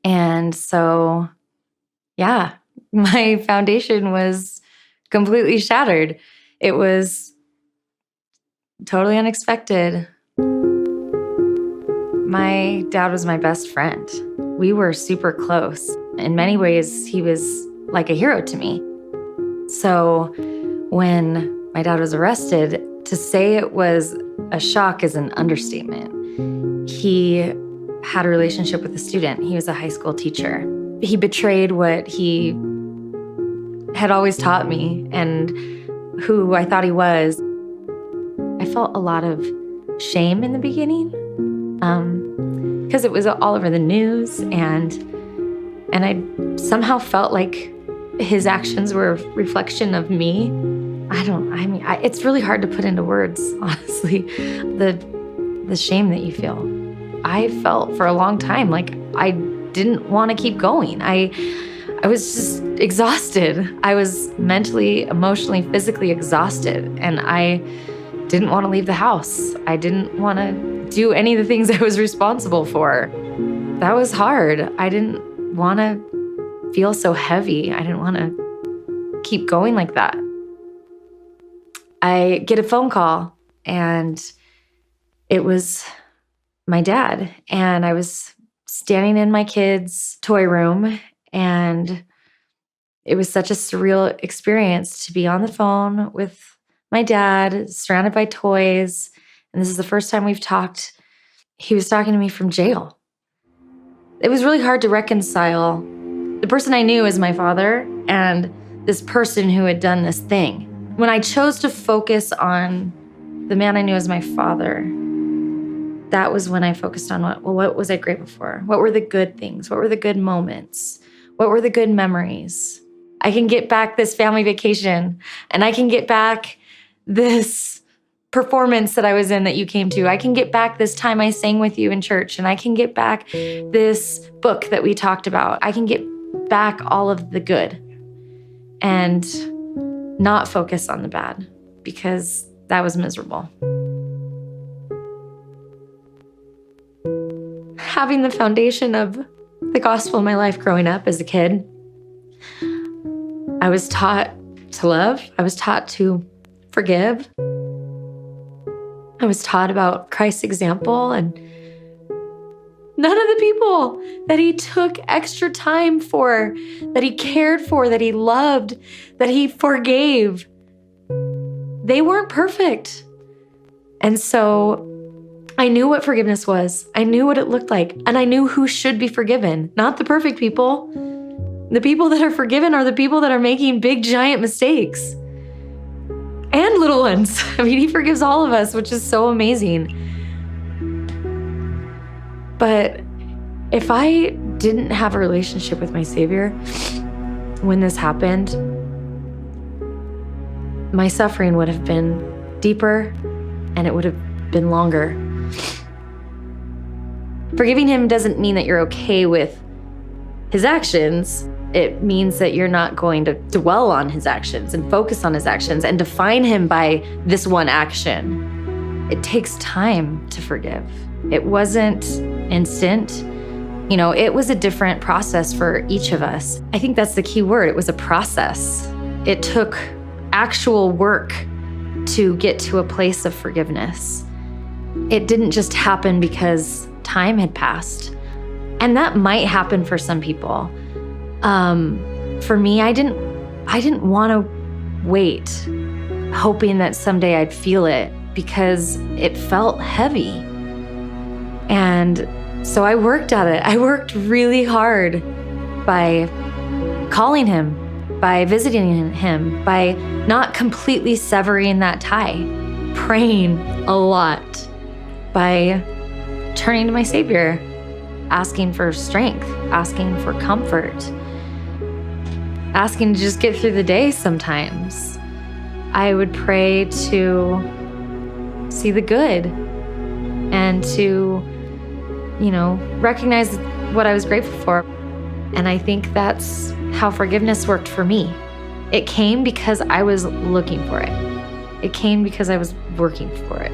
And so, yeah, my foundation was completely shattered. It was totally unexpected. My dad was my best friend. We were super close. In many ways, he was like a hero to me. So when my dad was arrested, to say it was a shock is an understatement. He had a relationship with a student. He was a high school teacher. He betrayed what he had always taught me and who I thought he was. I felt a lot of shame in the beginning because it was all over the news, and I somehow felt like his actions were a reflection of me. It's really hard to put into words, honestly, the shame that you feel. I felt for a long time like I didn't want to keep going. I was just exhausted. I was mentally, emotionally, physically exhausted, and I didn't want to leave the house. I didn't want to do any of the things I was responsible for. That was hard. I didn't want to feel so heavy. I didn't want to keep going like that. I get a phone call, and it was my dad. And I was standing in my kids' toy room, and it was such a surreal experience to be on the phone with my dad, surrounded by toys. And this is the first time we've talked. He was talking to me from jail. It was really hard to reconcile the person I knew as my father and this person who had done this thing. When I chose to focus on the man I knew as my father, that was when I focused on what was I grateful for? What were the good things? What were the good moments? What were the good memories? I can get back this family vacation, and I can get back this performance that I was in that you came to. I can get back this time I sang with you in church, and I can get back this book that we talked about. I can get back all of the good and not focus on the bad, because that was miserable. Having the foundation of the gospel in my life growing up as a kid, I was taught to love. I was taught to forgive. I was taught about Christ's example, and none of the people that he took extra time for, that he cared for, that he loved, that he forgave, they weren't perfect. And so I knew what forgiveness was. I knew what it looked like, and I knew who should be forgiven, not the perfect people. The people that are forgiven are the people that are making big, giant mistakes. And little ones. I mean, he forgives all of us, which is so amazing. But if I didn't have a relationship with my Savior when this happened, my suffering would have been deeper, and it would have been longer. Forgiving him doesn't mean that you're okay with his actions. It means that you're not going to dwell on his actions and focus on his actions and define him by this one action. It takes time to forgive. It wasn't instant. It was a different process for each of us. I think that's the key word. It was a process. It took actual work to get to a place of forgiveness. It didn't just happen because time had passed. And that might happen for some people. For me, I didn't want to wait, hoping that someday I'd feel it, because it felt heavy. And so I worked at it. I worked really hard by calling him, by visiting him, by not completely severing that tie, praying a lot, by turning to my Savior, asking for strength, asking for comfort, asking to just get through the day sometimes. I would pray to see the good and to, recognize what I was grateful for. And I think that's how forgiveness worked for me. It came because I was looking for it. It came because I was working for it.